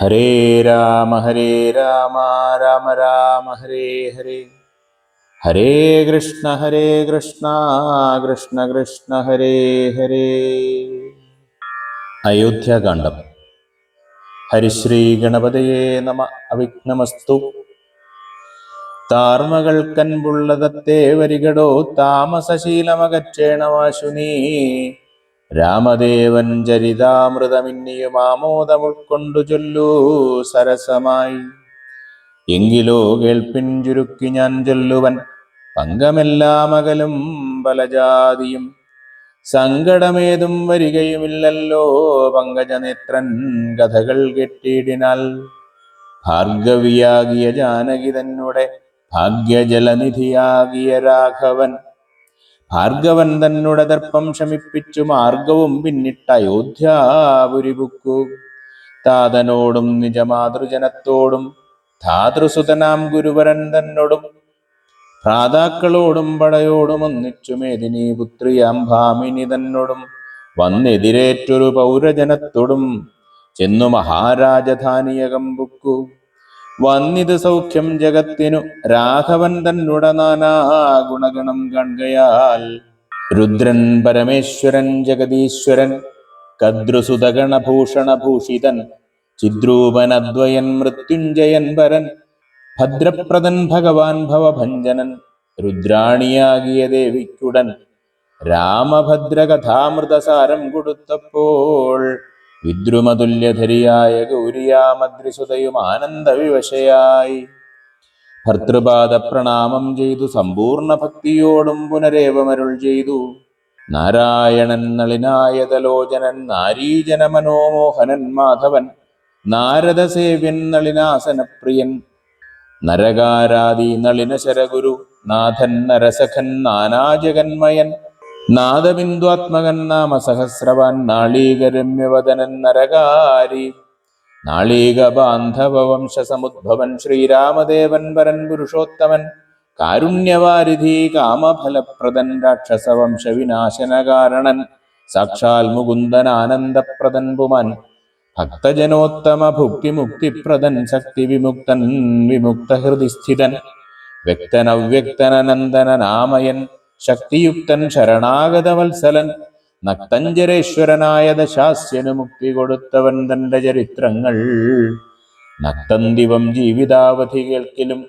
ഹരേ രാമ രാമ രാമ ഹരേ ഹരേ. ഹരേ കൃഷ്ണ കൃഷ്ണ കൃഷ്ണ ഹരേ ഹരേ. അയോധ്യാകാന്ഡം. ഹരിശ്രീ ഗണപതയേ നമ. അവിഘ്നമസ്തു. താർമകൾക്കൻപുള്ളതത്തെ വരികടോ താമസശീലമകറ്റേണമാശു നീ. രാമദേവൻ ചരിതാമൃതമിന്നിയും ആമോദമുൾക്കൊണ്ടു ചൊല്ലൂ സരസമായി. എങ്കിലോ കേൾപ്പിൻ ചുരുക്കി ഞാൻ ചൊല്ലുവൻ പങ്കമെല്ലാം അകലും പലജാതിയും. സങ്കടമേതും വരികയുമില്ലല്ലോ പങ്കജനേത്രൻ കഥകൾ കെട്ടിയിടിനാൽ. ഭാർഗവിയാകിയ ജാനകി തന്നെ ഭാഗ്യജലനിധിയാകിയ രാഘവൻ. ഭാർഗവൻ തന്നെ ദർപ്പം ശമിപ്പിച്ചു മാർഗവും പിന്നിട്ട അയോധ്യാപുരി പുക്കു. താതനോടും നിജമാതൃജനത്തോടും ധാതൃസുതനാം ഗുരുവരൻ തന്നോടും ഭ്രാതാക്കളോടും പടയോടും ഒന്നിച്ചു മേദിനി പുത്രിയാം ഭാമിനി തന്നോടും വന്നെതിരേറ്റൊരു പൗരജനത്തോടും ചെന്നു മഹാരാജധാനിയകം പുക്കു. വന്നിത് സൗഖ്യം ജഗത്തിനു രാഘവൻ തന്നെ നാനാ ഗുണഗണം കാൺകയാൽ. രുദ്രൻ പരമേശ്വരൻ ജഗദീശ്വരൻ കദ്രുസുതഗണഭൂഷണഭൂഷിതൻ ചിദ്രൂപൻ അദ്വയൻ മൃത്യുഞ്ജയൻ പരൻ ഭദ്രപ്രദൻ ഭഗവാൻ ഭവഭഞ്ജനൻ രുദ്രാണിയാകിയ ദേവിക്കുടൻ രാമഭദ്രകഥാമൃതസാരം കൊടുത്തപ്പോൾ. വിദ്രുമതുല്യധരിയായ ഗൗരിയാമദ്രിസുതയും ആനന്ദവിവശയായി ഭർത്തൃപാദ പ്രണാമം ചെയ്തു സമ്പൂർണ്ണ ഭക്തിയോടും പുനരേവമരുൾ ചെയ്തു. നാരായണൻ നളിനായതലോചനൻ നാരീജന മനോമോഹനൻ മാധവൻ നാരദസേവ്യൻ നളിനാസനപ്രിയൻ നരകാരാദി നളിന ശരഗുരു നാഥൻ നരസഖൻ നാനാജഗന്മയൻ നാദബിന്ദുആത്മകൻ നാമസഹസ്രവാൻ നാളീകരമ്യവദനൻ നരകാരി നാളീക ബാന്ധവ വംശസമുദ്ഭവൻ ശ്രീരാമദേവൻ പരൻ പുരുഷോത്തമൻ കാരുണ്യവാരിധി കാമഫലപ്രദൻ രാക്ഷസവംശവിനാശനകാരണൻ സാക്ഷാൽ മുകുന്ദൻ ആനന്ദപ്രദൻ പുമാൻ ഭക്തജനോത്തമ ഭുക്തിമുക്തിപ്രദൻ ശക്തി വിമുക്തൻ വിമുക്തഹൃദിസ്ഥിതൻ വ്യക്തൻ അവ്യക്തനനന്ദനനാമയൻ ശക്തിയുക്തൻ ശരണാഗതവത്സലൻ നക്തഞ്ചരേശ്വരനായ ദശാസ്യനു മുക്തി കൊടുത്തവൻ തന്റെ ചരിത്രങ്ങൾ. നക്തന്തിവം ജീവിതാവധി കേൾക്കിലും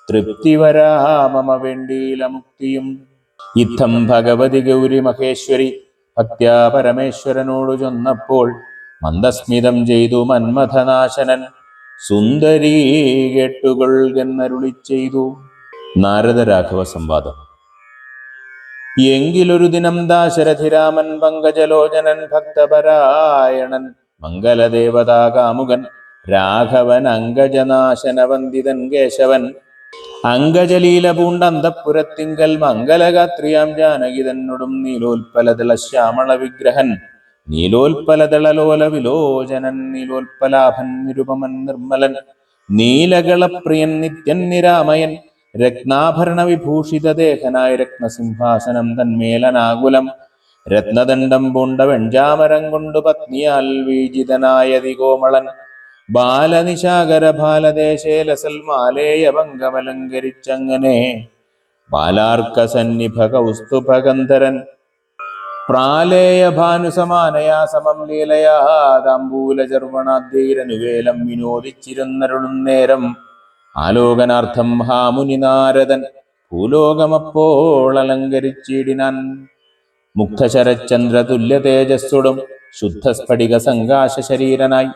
തൃപ്തി വരാമമ വേണ്ടിയില മുക്തിയും. ഇത്തം ഭഗവതി ഗൗരി മഹേശ്വരി ഭക്ത്യാ പരമേശ്വരനോടു ചൊന്നപ്പോൾ മന്ദസ്മിതം ചെയ്തു മന്മഥനാശനൻ സുന്ദരീ കേട്ടുകൊള്ളുകെന്നരുളി ചെയ്തു. നാരദരാഘവ സംവാദം. എങ്കിലൊരു ദിനം ദാശരഥിരാമൻ പങ്കജലോചനൻ ഭക്തപരായണൻ മംഗലദേവതാകാമുകൻ രാഘവൻ അങ്കജനാശനവന്ദിതൻ കേശവൻ അങ്കജലീല പൂണ്ട അന്തഃപുരത്തിങ്കൽ മംഗലഗാത്രിയാം ജാനകി തന്നോടും നീലോൽപ്പലദള ശ്യാമള വിഗ്രഹൻ നീലോൽപ്പലദളലോല വിലോചനൻ നീലോൽപ്പലാഭൻ നിരുപമൻ നിർമ്മലൻ നീലകളപ്രിയൻ നിത്യൻ നിരാമയൻ രത്നാഭരണ വിഭൂഷിത ദേഹനായ രത്നസിംഹാസനം തന്മേലനാകുലം രത്നദണ്ഡം പൂണ്ട വെഞ്ചാമരം കൊണ്ടു പത്നിയാൽ വീജിതനായ ദികോമളൻ ബാലനിശാകര ബാലദേശേലസൽമാലേയ ഭംഗമലങ്കരിച്ചങ്ങനെ ബാലാർക്ക സന്നിഭ കൗസ്തുഭഗന്ധരൻ പ്രാലേയ ഭാനുസമാനയാ സമം ലീലയാ താംബൂല ചർവണാദ്യൈരനുവേലം വിനോദിച്ചിരുന്നരുളും നേരം ആലോകനാർത്ഥം ഹാമുനി നാരദൻ ഭൂലോകമപ്പോൾ അലങ്കരിച്ചിടിനാൻ. മുക്തശരചന്ദ്രതുല്യ തേജസ്സുടും ശുദ്ധസ്ഫടിക സങ്കാശ ശരീരനായി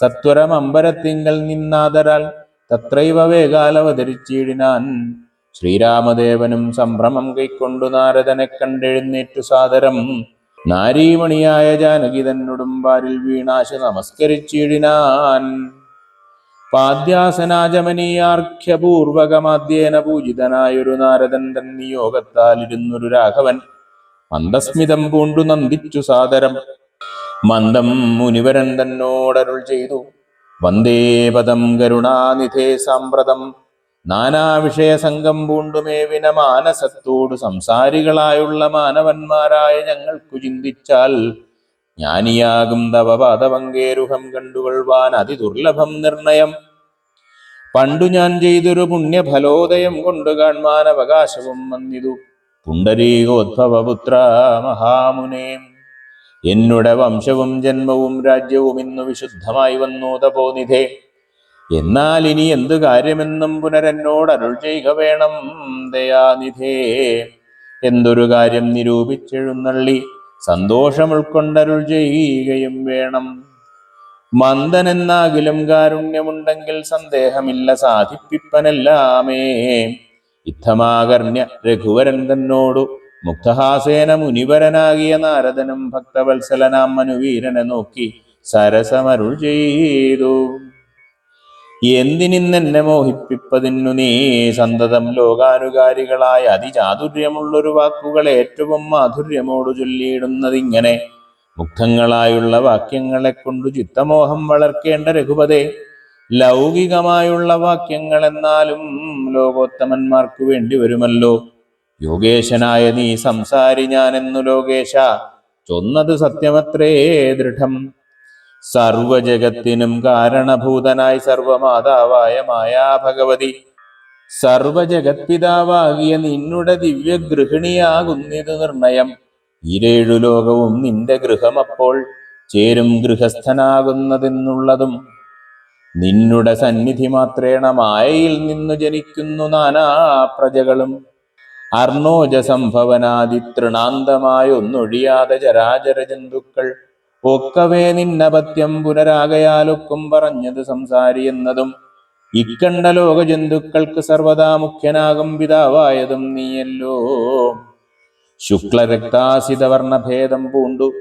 സത്വരമമ്പരത്തിങ്കൽ നിന്നാദരാൽ തത്രൈവ വേഗാലവതരിച്ചിടിനാൻ. ശ്രീരാമദേവനും സംഭ്രമം കൈക്കൊണ്ടു നാരദനെ കണ്ടെഴുന്നേറ്റു സാദരം നാരീമണിയായ ജാനകി തന്നോടും വാരിൽ വീണാശു നമസ്കരിച്ചിടിനാൻ. പാദ്യാസനാജമനീയാർഘ്യപൂർവകമാദ്യേന പൂജിതനായൊരു നാരദൻ തൻ നിയോഗത്താൽ ഇരുന്നൊരു രാഘവൻ മന്ദസ്മിതം പൂണ്ടു നന്ദിച്ചു സാദരം. മന്ദം മുനിവരൻ തന്നോടരുൾ ചെയ്തു. വന്ദേ പദം കരുണാനിധേ സാമ്പ്രതം നാനാവിഷയസംഗം പൂണ്ടുമേവിന മാനസത്തോടു സംസാരികളായുള്ള മാനവന്മാരായ ഞങ്ങൾക്കു ചിന്തിച്ചാൽ ജ്ഞാനിയാകും തവ പാദപങ്കേരുഹം കണ്ടുകൊള്ളുവാൻ അതിദുർലഭം നിർണയം. പണ്ടു ഞാൻ ചെയ്തൊരു പുണ്യഫലോദയം കൊണ്ടു കാൺമാൻ അവകാശവും വന്നിതു. പുണ്ടരീകോദ്ഭവപുത്ര മഹാമുനേ, എന്നുടെ വംശവും ജന്മവും രാജ്യവും ഇന്നു വിശുദ്ധമായി വന്നു തപോനിധേ. എന്നാൽ ഇനി എന്തു കാര്യമെന്നും പുനരെന്നോട് അരുൾ ചെയ്യുക വേണം ദയാനിധേ. എന്തൊരു കാര്യം നിരൂപിച്ചെഴുന്നള്ളി സന്തോഷം ഉൾക്കൊണ്ടരുൾ ചെയ്യുകയും വേണം. മന്ദനെന്നാകിലും കാരുണ്യമുണ്ടെങ്കിൽ സന്ദേഹമില്ല സാധിപ്പിപ്പനെല്ലാമേ. ഇത്തമാകർണ്യ രഘുവരൻ തന്നോടു മുക്തഹാസേന മുനിവരനാകിയ നാരദനും ഭക്തവത്സലനാം മനുവീരനെ നോക്കി സരസമരുൾ ചെയ്തു. എന്തിനിന്നെന്നെ മോഹിപ്പിപ്പതിന്നു നീ സന്തതം ലോകാനുകാരികളായ അതിചാതുര്യമുള്ളൊരു വാക്കുകൾ ഏറ്റവും മാധുര്യമോടു ചൊല്ലിയിടുന്നതിങ്ങനെ. മുഗ്ധങ്ങളായുള്ള വാക്യങ്ങളെ കൊണ്ടു ചിത്തമോഹം വളർക്കേണ്ട രഘുപതേ. ലൗകികമായുള്ള വാക്യങ്ങൾ എന്നാലും ലോകോത്തമന്മാർക്കു വേണ്ടി വരുമല്ലോ. യോഗേശനായ നീ സംസാരി ഞാനെന്നു ലോകേശ ചൊന്നത് സത്യമത്രേ ദൃഢം. സർവജഗത്തിനും കാരണഭൂതനായി സർവമാതാവായ മായാ ഭഗവതി, സർവജഗത്പിതാവാകിയ നിന്നുടെ ദിവ്യഗൃഹിണിയാകുന്നിതു നിർണയം. ഈരേഴു ലോകവും നിന്റെ ഗൃഹമപ്പോൾ ചേരും ഗൃഹസ്ഥനാകുന്നതെന്നുള്ളതും. നിന്നുടെ സന്നിധി മാത്രേണ മായയിൽ നിന്നു ജനിക്കുന്നു നാനാ പ്രജകളും. അർണോജ സംഭവനാദി തൃണാന്തമായൊന്നൊഴിയാതെ ചരാചര ജന്തുക്കൾ ഒക്കവേ നിന്നപത്യം പുനരാകയാലൊക്കും പറഞ്ഞത് സംസാരി എന്നതും. ഇക്കണ്ട ലോക ജന്തുക്കൾക്ക് സർവദാ മുഖ്യനാകും പിതാവായതും നീയല്ലോ. ശുക്ലരക്താസിതവർണഭേദം പൂണ്ടു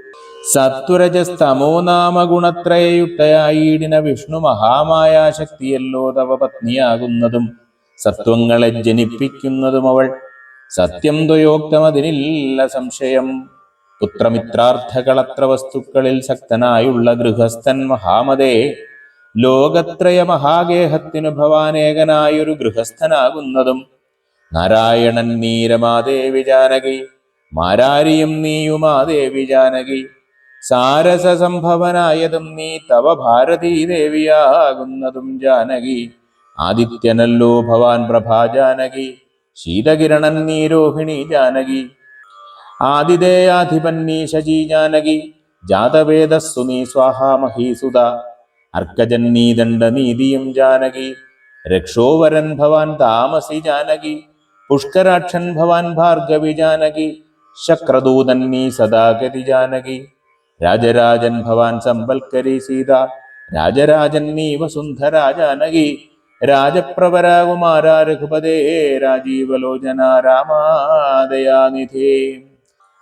സത്വരജസ്തമോ നാമ ഗുണത്രയയുക്തയായിടിന വിഷ്ണു മഹാമായാശക്തിയല്ലോ തവ പത്നിയാകുന്നതും. സത്വങ്ങളെ ജനിപ്പിക്കുന്നതും അവൾ സത്യം ദ്വയോക്തമതിനില്ല സംശയം. പുത്രമിത്രാർത്ഥകളത്ര വസ്തുക്കളിൽ ശക്തനായുള്ള ഗൃഹസ്ഥൻ മഹാമതേ. ലോകത്രയ മഹാഗേഹത്തിനു ഭവാനേകനായൊരു ഗൃഹസ്ഥനാകുന്നതും. നാരായണൻ നീരമാദേവി ജാനകി, മാരാരിയും നീയുമാദേവി ജാനകി. സാരസസംഭവനായതും നീ തവ ഭാരതീദേവിയാകുന്നതും ജാനകി. ആദിത്യനല്ലോ ഭവാൻ പ്രഭാ ജാനകി, ശീതകിരണൻ നീ രോഹിണി ജാനകി. ആതിഥേയാധിപൻ നീ ശചി ജാനകി, ജാതവേദസ്സു നീ സ്വാഹാമഹീസുത. അർക്കജൻ നീ ദണ്ഡനീതിയും ജാനകി, രക്ഷോവരൻ ഭവാൻ താമസി ജാനകി. പുഷ്കരാക്ഷൻ ഭവാൻ ഭാർഗവി ജാനകി, ശക്രദൂതൻ നീ സദാഗതി ജാനകി. രാജരാജൻ ഭവാൻ സമ്പൽക്കരി സീത, രാജരാജൻ നീ വസുന്ധര ജാനകി. രാജപ്രവരാകുമാര രഘുപതേ, രാജീവലോചന രാമാദയാനിധേ.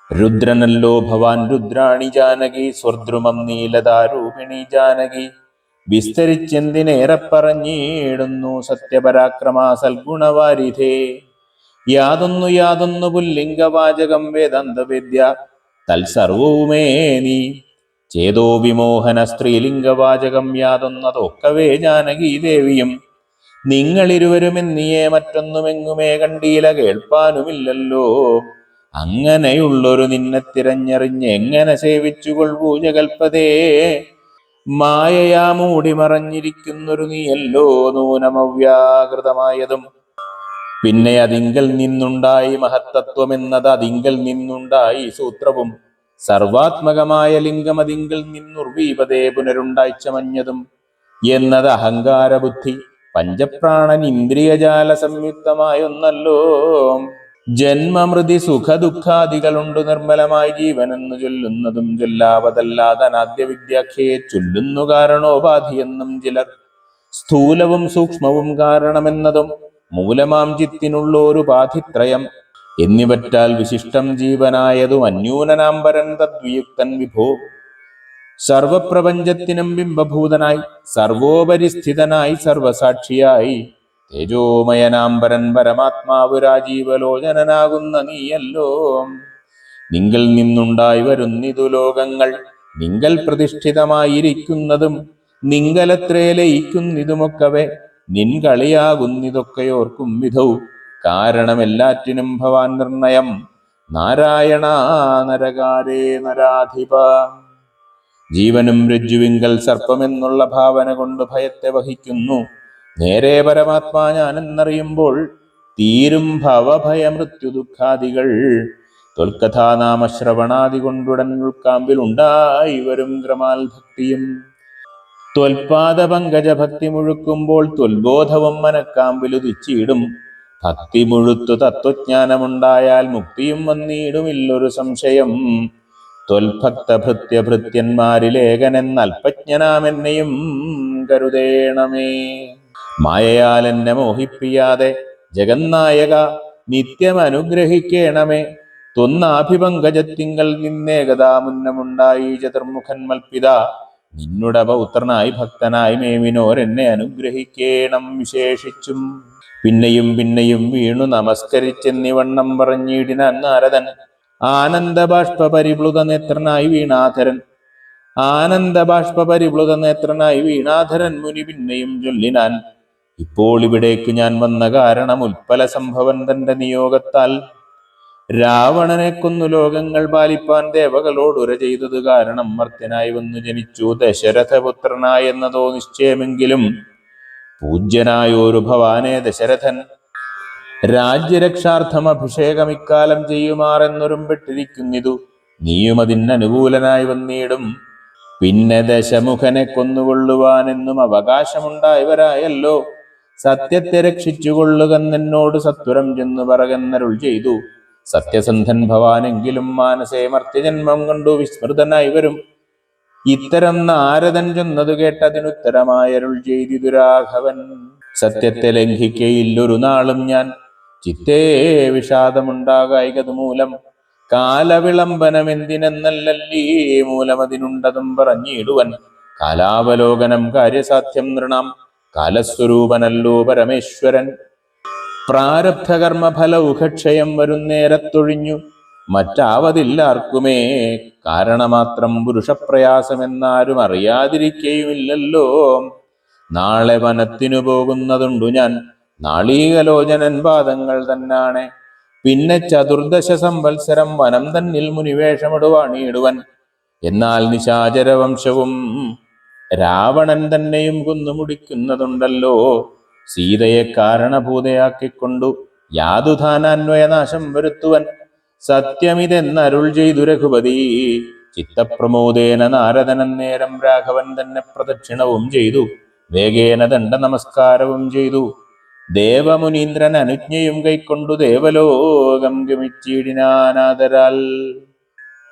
രുദ്രനല്ലോ ഭവാൻ രുദ്രാണി ജാനകി, സ്വർദ്രുമം നീലതാരൂപിണി ജാനകി. വിസ്തരിച്ചെന്തിനേറെ പറഞ്ഞിടുന്നു സത്യപരാക്രമ സൽഗുണവാരിധേ. യാതൊന്നു പുല്ലിംഗവാചകം വേദാന്തവേദ്യ തൽസർവവുമേ നീ. ചേതോ വിമോഹന സ്ത്രീലിംഗവാചകം യാതൊന്നതൊക്കവേ ജാനകീ ദേവിയും. നിങ്ങളിരുവരുമെന്നിയെ മറ്റൊന്നുമെങ്ങുമേ കണ്ടീല കേൾപ്പാനുമില്ലല്ലോ. അങ്ങനെയുള്ളൊരു നിന്നെ തിരഞ്ഞറിഞ്ഞെങ്ങനെ സേവിച്ചുകൊള്ളൂ ജഗൽപതേ. മായയാ മൂടി മറഞ്ഞിരിക്കുന്നൊരു നീയല്ലോ നൂനമവ്യാകൃതമായതും. പിന്നെ അതിങ്കൽ നിന്നുണ്ടായി മഹത്തത്വമെന്നത്, അതിങ്കൽ നിന്നുണ്ടായി സൂത്രവും. സർവാത്മകമായ ലിംഗം അതിങ്കൽ നിന്നുർവീപതേ പുനരുണ്ടായിച്ചമഞ്ഞതും എന്നത് അഹങ്കാരബുദ്ധി പഞ്ചപ്രാണൻ ഇന്ദ്രിയജാല സംയുക്തമായൊന്നല്ലോ. ജന്മമൃതി സുഖദുഃഖാദികളുണ്ടു നിർമ്മലമായി ജീവനെന്നു ചൊല്ലുന്നതും ചൊല്ലാവതല്ലാതെ അനാദ്യ വിദ്യാഖ്യയെ ചൊല്ലുന്നു കാരണോപാധിയെന്നും ചിലർ. സ്ഥൂലവും സൂക്ഷ്മവും കാരണമെന്നതും മൂലമാം ചിത്തിനുള്ളോരുപാധിത്രയം എന്നിവറ്റാൽ വിശിഷ്ടം ജീവനായതും അന്യൂനനാംബരൻ തദ്വിയുക്തൻ വിഭോ. സർവപ്രപഞ്ചത്തിനും ബിംബഭൂതനായി സർവോപരിസ്ഥിതനായി സർവസാക്ഷിയായി തേജോമയനാംബരൻ പരമാത്മാവ് രാജീവലോചനനാകുന്ന നീയല്ലോ. നിങ്കൽ നിന്നുണ്ടായി വരുന്നിതു ലോകങ്ങൾ, നിങ്കൽ പ്രതിഷ്ഠിതമായിരിക്കുന്നതും നിങ്കലത്രേ ലയിക്കുന്നിതുമൊക്കവേ. നിൻ കളിയാകുന്നിതൊക്കെയോർക്കും വിധൗ കാരണമെല്ലാറ്റിനും ഭവാൻ നിർണയം. നാരായണ നരകാരേ നരാധിപ. ജീവനും രജ്ജുവിങ്കൽ സർപ്പമെന്നുള്ള ഭാവന കൊണ്ട് ഭയത്തെ വഹിക്കുന്നു. നേരെ പരമാത്മാ ഞാനെന്നറിയുമ്പോൾ തീരും ഭവഭയ മൃത്യു ദുഃഖാദികൾ. ത്വൽക്കഥാനാമശ്രവണാദി കൊണ്ടുടൻ ഉൾക്കാമ്പിൽ ഉണ്ടായി വരും ക്രമാൽ ഭക്തിയും. ത്വൽപാദ പങ്കജ ഭക്തി മുഴുക്കുമ്പോൾ ത്വൽബോധവും മനക്കാമ്പിലുദിച്ചിടും. ഭക്തി മുഴുത്തു തത്വജ്ഞാനമുണ്ടായാൽ മുക്തിയും വന്നിടുമില്ലൊരു സംശയം. ത്വൽഭക്ത ഭൃത്യഭൃത്യന്മാരിലേകനെന്ന് അല്പജ്ഞനാമെന്നെയും കരുതേണമേ. മായയാൽ എന്നെ മോഹിപ്പിയാതെ ജഗന്നായക നിത്യം അനുഗ്രഹിക്കേണമേ. ത്വന്നാഭിപങ്കജത്തിങ്കൽ നിന്നേകതാ മുന്നമുണ്ടായി ചതുർമുഖൻ മൽപിത. നിന്നുടെ പൗത്രനായി ഭക്തനായി മേവിനോരെന്നെ അനുഗ്രഹിക്കേണം വിശേഷിച്ചും. പിന്നെയും പിന്നെയും വീണു നമസ്കരിച്ചെന്നിവണ്ണം പറഞ്ഞിടിനാൻ നാരദൻ. ആനന്ദബാഷ്പരിപ്ലുത നേത്രനായി വീണാധരൻ. ആനന്ദബാഷ്പരിപ്ലുത നേത്രനായി വീണാധരൻ മുനി പിന്നെയും ചൊല്ലിനാൻ. ഇപ്പോൾ ഇവിടേക്ക് ഞാൻ വന്ന കാരണം ഉൽപ്പല സംഭവൻ തന്റെ നിയോഗത്താൽ രാവണനെ കൊന്നു ലോകങ്ങൾ പാലിപ്പാൻ ദേവകളോടുര ചെയ്തത് കാരണം മർത്യനായി വന്നു ജനിച്ചു ദശരഥപുത്രനായെന്നതോ നിശ്ചയമെങ്കിലും പൂജ്യനായൊരു ഭവാനെ ദശരഥൻ രാജ്യരക്ഷാർത്ഥം അഭിഷേകം ഇക്കാലം ചെയ്യുമാറെന്നൊരുമ്പെട്ടിരിക്കുന്നിതു. നീയും അതിനനുകൂലനായി വന്നിടും. പിന്നെ ദശമുഖനെ കൊന്നുകൊള്ളുവാനെന്നും അവകാശമുണ്ടായവരായല്ലോ. സത്യത്തെ രക്ഷിച്ചുകൊള്ളുകെന്നോട് സത്വരം ചെന്നു പറകെന്നരുൾ ചെയ്തു. സത്യസന്ധൻ ഭവാനെങ്കിലും മാനസേ മർത്യജന്മം കണ്ടു വിസ്മൃതനായി വരും. ഇത്തരം നാരദൻ ചെന്നതു കേട്ടതിനുത്തരമായരുൾ ചെയ്തിതു രാഘവൻ. സത്യത്തെ ലംഘിക്കയില്ലൊരു നാളും ഞാൻ. ചിത്തേ വിഷാദമുണ്ടാകായികതു മൂലം കാലവിളംബനമെന്തിനെന്നല്ലീ മൂലമതിനുണ്ടതും പറഞ്ഞിടുവൻ. കാലാവലോകനം കാര്യസാധ്യം നൃണാം. കാലസ്വരൂപനല്ലോ പരമേശ്വരൻ. പ്രാരബ്ധകർമ്മഫലൗഘക്ഷയം വരുന്നേരത്തൊഴിഞ്ഞു മറ്റാവതില്ലാർക്കുമേ. കാരണമാത്രം പുരുഷപ്രയാസമെന്നാരും അറിയാതിരിക്കയുമില്ലല്ലോ. നാളെ വനത്തിനു പോകുന്നതുണ്ടു ഞാൻ. നാളീകലോചനൻ പാദങ്ങൾ തന്നാണ്. പിന്നെ ചതുർദശ സംവത്സരം വനം തന്നിൽ മുനിവേഷമിടുവാണിടുവൻ. എന്നാൽ നിശാചരവംശവും രാവണൻ തന്നെയും കൊന്നുമുടിക്കുന്നതുണ്ടല്ലോ. സീതയെ കാരണഭൂതയാക്കിക്കൊണ്ടു യാതുധാനാന്വയനാശം വരുത്തുവൻ. സത്യമിതെന്നരുൾ ചെയ്തു രഘുപതി. ചിത്തപ്രമോദേന നാരദനന്നേരം രാഘവൻ തന്നെ പ്രദക്ഷിണവും ചെയ്തു. വേഗേന ദണ്ഡ നമസ്കാരവും ചെയ്തു. ദേവമുനീന്ദ്രൻ അനുജ്ഞയും കൈക്കൊണ്ടു ദേവലോകം ഗമിച്ചിടിനാനാദരാൽ.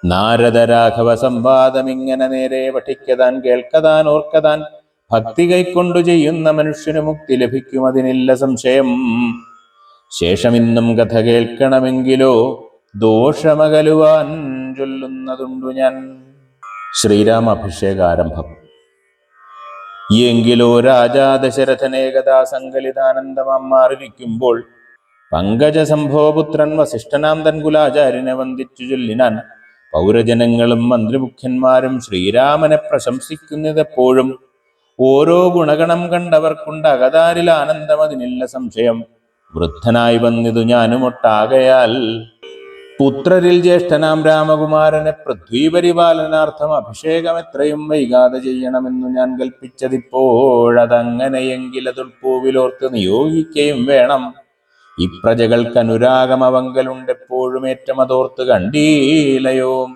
നാരദ രാഘവ സംവാദമിങ്ങനെ നേരെ പഠിക്കതാൻ കേൾക്കതാൻ ഓർക്കതാൻ. ഭക്തി കൈക്കൊണ്ടു ചെയ്യുന്ന മനുഷ്യന് മുക്തി ലഭിക്കും, അതിനില്ല സംശയം. ശേഷമിന്നും കഥ കേൾക്കണമെങ്കിലോ ദോഷമകലുവാൻ ചൊല്ലുന്നതുണ്ടു ഞാൻ. ശ്രീരാമാഭിഷേകാരംഭം. എങ്കിലോ രാജാ ദശരഥനേകഥാ സങ്കലിതാനന്ദമാം മാറിയിരിക്കുമ്പോൾ പങ്കജസംഭവപുത്രൻ വസിഷ്ഠനാം തൻ കുലാചാര്യനെ വന്ദിച്ചു ചൊല്ലിനാൻ. പൗരജനങ്ങളും മന്ത്രിമുഖ്യന്മാരും ശ്രീരാമനെ പ്രശംസിക്കുന്നതെപ്പോഴും. ഓരോ ഗുണഗണം കണ്ടവർക്കുണ്ട് അകതാരിൽ ആനന്ദം, അതിനില്ല സംശയം. വൃദ്ധനായി വന്നിതു ഞാനുമൊട്ടാകയാൽ പുത്രരിൽ ജ്യേഷ്ഠനാം രാമകുമാരനെ പൃഥ്വീപരിപാലനാർത്ഥം അഭിഷേകം എത്രയും വൈകാതെ ചെയ്യണമെന്നു ഞാൻ കൽപ്പിച്ചതിപ്പോഴതങ്ങനെയെങ്കിലതുൾപ്പൂവിലോർത്ത് നിയോഗിക്കുകയും വേണം. ഇപ്രജകൾക്ക് അനുരാഗമവങ്കലുണ്ടെപ്പോഴും ഏറ്റമതോർത്ത് കണ്ടീലയോ.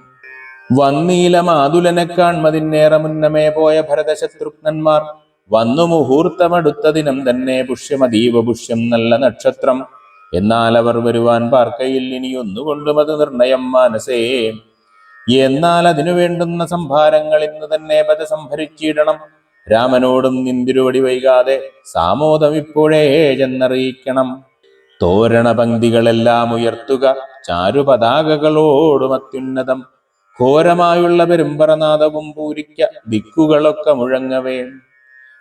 വന്നീല മാതുലനെ കാൺമതിന്നേറെ മുന്നമേ പോയ ഭരതശത്രുഘ്നന്മാർ. വന്നു മുഹൂർത്തമടുത്ത ദിനം തന്നെ പുഷ്യമതീവ പുഷ്യം നല്ല നക്ഷത്രം. എന്നാൽ അവർ വരുവാൻ പാർക്കയിൽ ഇനിയൊന്നുകൊണ്ടും അത് നിർണയം മാനസേ. എന്നാൽ അതിനു വേണ്ടുന്ന സംഭാരങ്ങൾ ഇന്ന് തന്നെ പത സംഭരിച്ചിടണം. രാമനോടും നിന്തിരുവടി വൈകാതെ സാമോദം ഇപ്പോഴേ ചെന്നറിയിക്കണം. തോരണ പങ്ക്തികളെല്ലാം ഉയർത്തുക ചാരുപതാകകളോടും അത്യുന്നതം. ഘോരമായുള്ള പെരുമ്പറനാദവും പൂരിക്ക ദിക്കുകളൊക്കെ മുഴങ്ങവേ.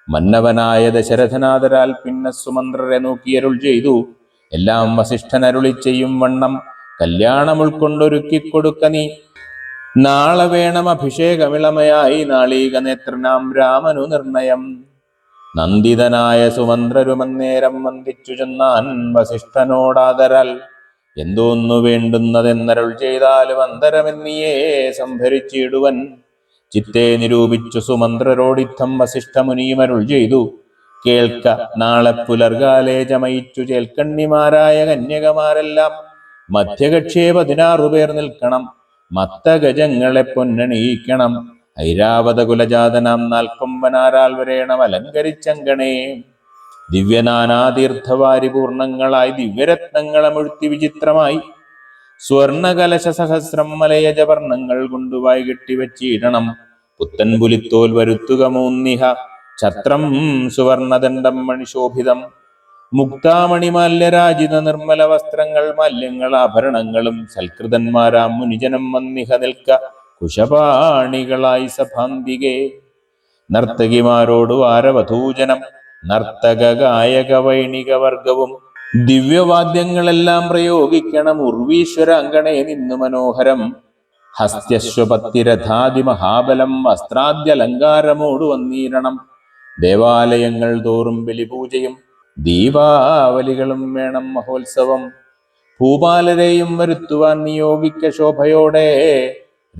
മന്നവനായ ദശരഥനാദരാൽ പിന്നെ സുമന്ത്രരെ നോക്കിയരുൾ ചെയ്തു. എല്ലാം വസിഷ്ഠൻ അരുളി ചെയ്യും വണ്ണം കല്യാണം ഉൾക്കൊണ്ടൊരുക്കിക്കൊടുക്ക നീ. നാളെ വേണം അഭിഷേകമിളമയായി നാളീക നേത്രനാം രാമനു നിർണയം. നന്ദിതനായ സുമന്ത്രരുമന്നേരം വന്ദിച്ചു ചെന്നാൻ വസിഷ്ഠനോടാദരാൽ. എന്തോന്നു വേണ്ടുന്നതെന്നരുൾ ചെയ്താലും അന്തരമെന്നിയേ സംഭരിച്ചിടുവൻ. ചിത്തെ നിരൂപിച്ചു സുമന്ത്രരോടിത്തം വസിഷ്ഠമുനിയുമരുൾ ചെയ്തു. കേൾക്ക, നാളെ പുലർകാലേ ചമയിച്ചു ചേൽക്കണ്ണിമാരായ കന്യകമാരെല്ലാം മധ്യകക്ഷിയെ 16 പേർ നിൽക്കണം. മത്തഗജങ്ങളെ പൊന്നണിയിക്കണം. ഐരാവത കുലജാതനാം 40 വരേണം അലങ്കരിച്ചങ്കണേ. ദിവ്യനാനാതീർത്ഥവാരിപൂർണങ്ങളായി ദിവ്യരത്നങ്ങളമുഴ്ത്തി വിചിത്രമായി സ്വർണകലശ സഹസ്രം മലയജവർണ്ണങ്ങൾ കൊണ്ട് വായി കെട്ടിവച്ചിടണം. പുത്തൻ പുലിത്തോൽ വരുത്തുക മൂന്നിഹ ഛത്രം സുവർണദണ്ഡം മണിശോഭിതം. മുക്താമണിമാല്യരാജിത നിർമ്മല വസ്ത്രങ്ങൾ മാല്യങ്ങൾ ആഭരണങ്ങളും സൽകൃതന്മാരാം മുനിജനം വന്നിഹ നിൽക്ക കുശപാണികളായി സഭാന്തികെ. നർത്തകിമാരോട് വാരവധൂജനം നർത്തക ഗായക വൈണിക വർഗവും ദിവ്യവാദ്യങ്ങളെല്ലാം പ്രയോഗിക്കണം. ഉർവീശ്വരാങ്കണേ നിന്നു മനോഹരം ഹസ്ത്യശ്വപത്തിരഥാതി മഹാബലം വസ്ത്രാദ്യലങ്കാരമോടു വന്നീരണം. ദേവാലയങ്ങൾ തോറും ബലിപൂജയും ദീപാവലികളും വേണം മഹോത്സവം. ഭൂപാലരെയും വരുത്തുവാൻ നിയോഗിക്ക ശോഭയോടെ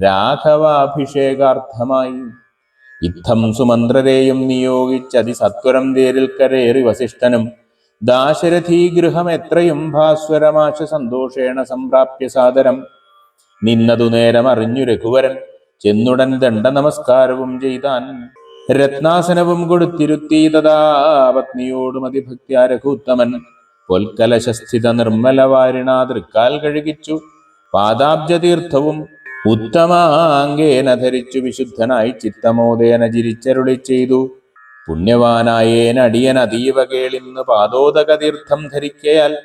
രാഘവാഭിഷേകാർത്ഥമായി. ഇത്തം സുമന്ത്രരെയും നിയോഗിച്ചതിസത്വരം തേരിൽ കരേറി വസിഷ്ഠനും ദാശരഥീഗൃഹം എത്രയും ഭാസ്വരമാശ സന്തോഷേണ സംപ്രാപ്യ സാദരം. നിന്നതു നേരം അറിഞ്ഞു രഘുവരൻ ചെന്നുടൻ ദണ്ഡ നമസ്കാരവും ചെയ്താൻ. രത്നാസനവും കൊടുത്തിരുത്തി തഥാ പത്നിയോടും അതിഭക്ത്യാ രഘുത്തമൻ. പൊൽക്കലശസ്ഥിത നിർമ്മലവാരിണാ തൃക്കാൽ കഴുകിച്ചു പാദാബ്ജതീർത്ഥവും ഉത്തമാംഗേന ധരിച്ചു വിശുദ്ധനായി ചിത്തമോദേന ചിരിച്ചരുളി ചെയ്തു. പുണ്യവാനായേന അടിയൻ അതീവ കേളിന്ന് പാദോദക തീർത്ഥം ധരിക്കയാൽ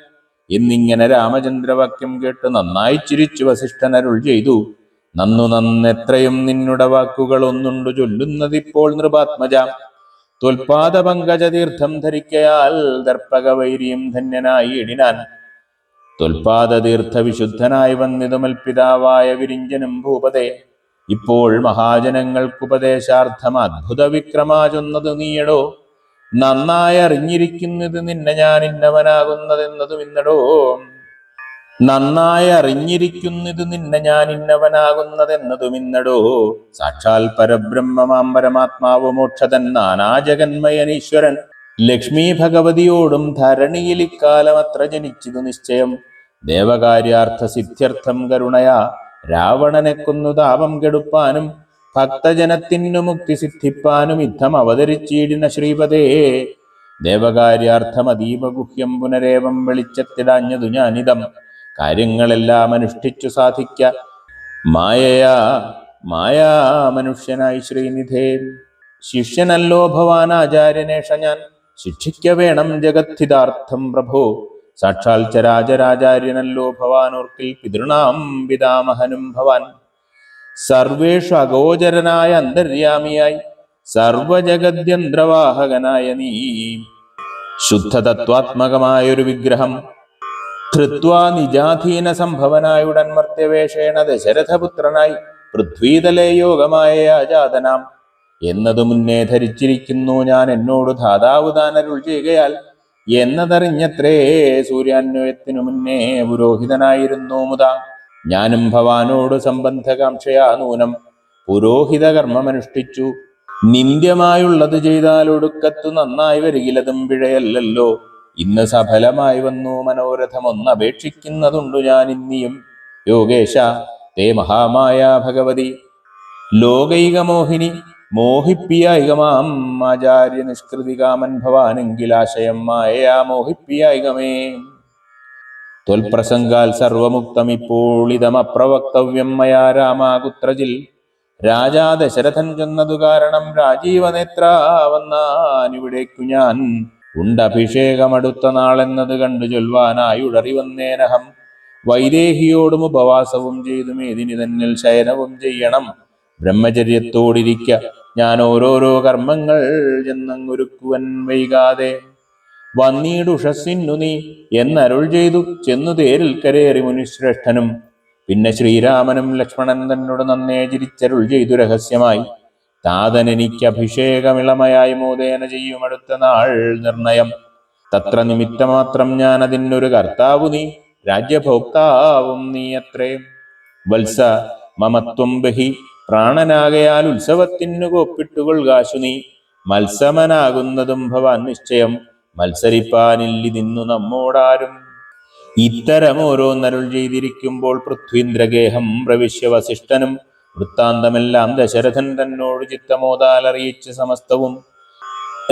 എന്നിങ്ങനെ രാമചന്ദ്രവാക്യം കേട്ട് നന്നായി ചിരിച്ചു വസിഷ്ഠനരുൾ ചെയ്തു. നന്നെത്രയും നിന്നുടെ വാക്കുകൾ ഒന്നുണ്ടു ചൊല്ലുന്നതിപ്പോൾ നൃപാത്മജ. ത്വൽപാദ പങ്കജതീർത്ഥം ധരിക്കയാൽ ദർപ്പകവൈരിയും ധന്യനായി ഇടിനാൻ. ത്വൽപാദതീർത്ഥ വിശുദ്ധനായി വന്നിതുമൽപിതാവായ വിരിഞ്ചനും ഭൂപതേ. ഇപ്പോൾ മഹാജനങ്ങൾക്കുപദേശാർത്ഥം അദ്ഭുത വിക്രമാ ചൊന്നത് നീയടോ. നന്നായി അറിഞ്ഞിരിക്കുന്നത് നിന്നെ ഞാൻ ഇന്നവനാകുന്നതെന്നതും ഇന്നടോ. നന്നായി അറിഞ്ഞിരിക്കുന്നത് നിന്നെ ഞാൻ ഇന്നവനാകുന്നതെന്നതും ഇന്നടോ. സാക്ഷാൽ പരബ്രഹ്മമാം പരമാത്മാവ് മോക്ഷതൻ നാനാജഗന്മയനീശ്വരൻ ലക്ഷ്മി ഭഗവതിയോടും ധരണിയിൽ ഇക്കാലം അത്ര ജനിച്ചതു നിശ്ചയം. ദേവകാര്യാർത്ഥ സിദ്ധ്യർത്ഥം കരുണയാ രാവണനെ കൊന്നു താപം കെടുപ്പാനും ഭക്തജനത്തിനു മുക്തി സിദ്ധിപ്പാനും യുദ്ധം അവതരിച്ചീടിന ശ്രീപതേ. ദേവകാര്യാർത്ഥം അതീവ ഗുഹ്യം പുനരേവം വെളിച്ചത്തിടാഞ്ഞതു ഞാനിതം. കാര്യങ്ങളെല്ലാം അനുഷ്ഠിച്ചു സാധിക്ക മായാ മനുഷ്യനായി ശ്രീനിധേ. ശിഷ്യനല്ലോ ഭവാൻ ആചാര്യനേഷ ഞാൻ ശിക്ഷിക്ക വേണം ജഗദ്ധിതാർത്ഥം പ്രഭോ. സാക്ഷാൽ ചരാചരാചാര്യനല്ലോ ഭവാനോർക്കിൽ പിതൃണാം പിതാമഹനും ഭവാൻ. സർവേഷു അഗോചരനായ അന്തര്യാമിയായി സർവജഗദ്യന്ത്രവാഹകനായ നീ ശുദ്ധതത്വാത്മകമായൊരു വിഗ്രഹം ധൃത്വാ നിജാധീന സംഭവനായുടൻ മർത്യവേഷേണ ദശരഥപുത്രനായി പൃഥ്വീതലേ യോഗമായ അജാതനാം എന്നതു മുന്നേ ധരിച്ചിരിക്കുന്നു ഞാൻ. എന്നോട് ധാതാവ് താനരുൾ ചെയ്യുകയാൽ എന്നതറിഞ്ഞത്രേ സൂര്യാന്വയത്തിനു മുന്നേ പുരോഹിതനായിരുന്നു മുതാ. ഞാനും ഭവാനോട് സംബന്ധകാംക്ഷയാ നൂനം പുരോഹിത കർമ്മമനുഷ്ഠിച്ചു. നിന്ദ്യമായുള്ളത് ചെയ്താൽ ഒടുക്കത്തു നന്നായി വരികിലതും പിഴയല്ലല്ലോ. ഇന്ന് സഫലമായി വന്നു മനോരഥം ഒന്നപേക്ഷിക്കുന്നതുണ്ടു ഞാൻ ഇന്നിയും. യോഗേശ തേ മഹാമായ ഭഗവതി ലോകൈകമോഹിനി മോഹിപ്പിയായികമാം ആചാര്യ നിഷ്കൃതികാമൻ ഭവാനെങ്കിലാശയം മായയാ മോഹിപ്പിയായികമേ. ത്വൽപ്രസംഗാൽ സർവമുക്തം ഇപ്പോൾ ഇതമപ്രവക്തവ്യം മയാ രാമാകുത്രജിൽ. രാജാ ദശരഥൻ ചെന്നതു കാരണം രാജീവനേത്രാവന്നാനിവിടേക്കു ഞാൻ. ഉണ്ടഭിഷേകമടുത്ത നാളെന്നത് കണ്ടു ചൊൽവാനായുടറി വന്നേനഹം. വൈദേഹിയോടും ഉപവാസവും ചെയ്തു മേദിനി തന്നിൽ ശയനവും ചെയ്യണം. ബ്രഹ്മചര്യത്തോടിരിക്ക ഞാൻ ഓരോരോ കർമ്മങ്ങൾ ചെന്നങ്ങൊരുക്കുവൻ വൈകാതെ. വന്നീടുഷസ്സിന്നു നീ എന്നരുൾ ചെയ്തു ചെന്നു തേരിൽ കരേറി മുനിശ്രേഷ്ഠനും. പിന്നെ ശ്രീരാമനും ലക്ഷ്മണൻ തന്നോട് നന്നേ ചിരിച്ചരുൾ ചെയ്തു രഹസ്യമായി. താതനെനിക്ക് അഭിഷേകമിളമയായി മോദേന ചെയ്യും അടുത്ത നാൾ നിർണയം. തത്ര നിമിത്തമാത്രം ഞാൻ അതിനൊരു കർത്താവു നീ രാജ്യഭോക്താവും നീ അത്രേ. വത്സ മമത്വം ബഹി പ്രാണനാകയാൽ ഉത്സവത്തിനു കോപ്പിട്ടുകൊള്ളുകാശു നീ. മത്സമനാകുന്നതും ഭവാൻ നിശ്ചയം, മത്സരിപ്പാനില്ലിതിന്നു നമ്മോടാരും. ഇത്തരമോരോന്നരുൾ ചെയ്തിരിക്കുമ്പോൾ പൃഥ്വീന്ദ്രഗേഹം പ്രവിശ്യ വസിഷ്ഠനും വൃത്താന്തമെല്ലാം ദശരഥൻ തന്നോട് ചിത്തമോദാൽ അറിയിച്ച സമസ്തവും.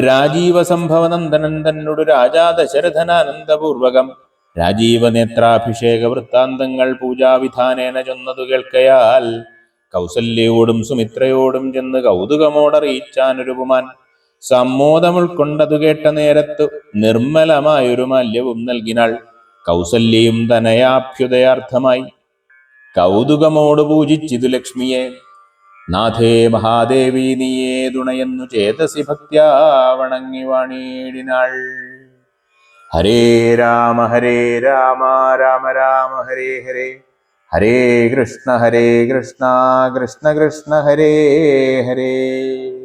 രാജീവസംഭവനന്ദനൻ തന്നോട് രാജാ ദശരഥനാനന്ദപൂർവകം രാജീവനേത്രാഭിഷേക വൃത്താന്തങ്ങൾ പൂജാവിധാനേന ചൊന്നതു കേൾക്കയാൽ കൗസല്യയോടും സുമിത്രയോടും ചെന്ന് കൗതുകമോടറിയിച്ചാനൊരു പുമാൻ. സമ്മോദമുൾക്കൊണ്ടതു കേട്ട നേരത്തു നിർമ്മലമായൊരു മാല്യവും നൽകിനാൾ. കൗസല്യയും തനയാഭ്യുദയാർത്ഥമായി കൗതുകമോട് പൂജിച്ചിതു ലക്ഷ്മിയെ. നാഥേ മഹാദേവി നീയേ തുണയെന്നു ചേതസി ഭക്ത്യാ വണങ്ങി വാണിയിടിനാൾ. ഹരേ രാമ രാമ രാമ ഹരേ ഹരേ, ഹരേ കൃഷ്ണ കൃഷ്ണ കൃഷ്ണ ഹരേ ഹരേ.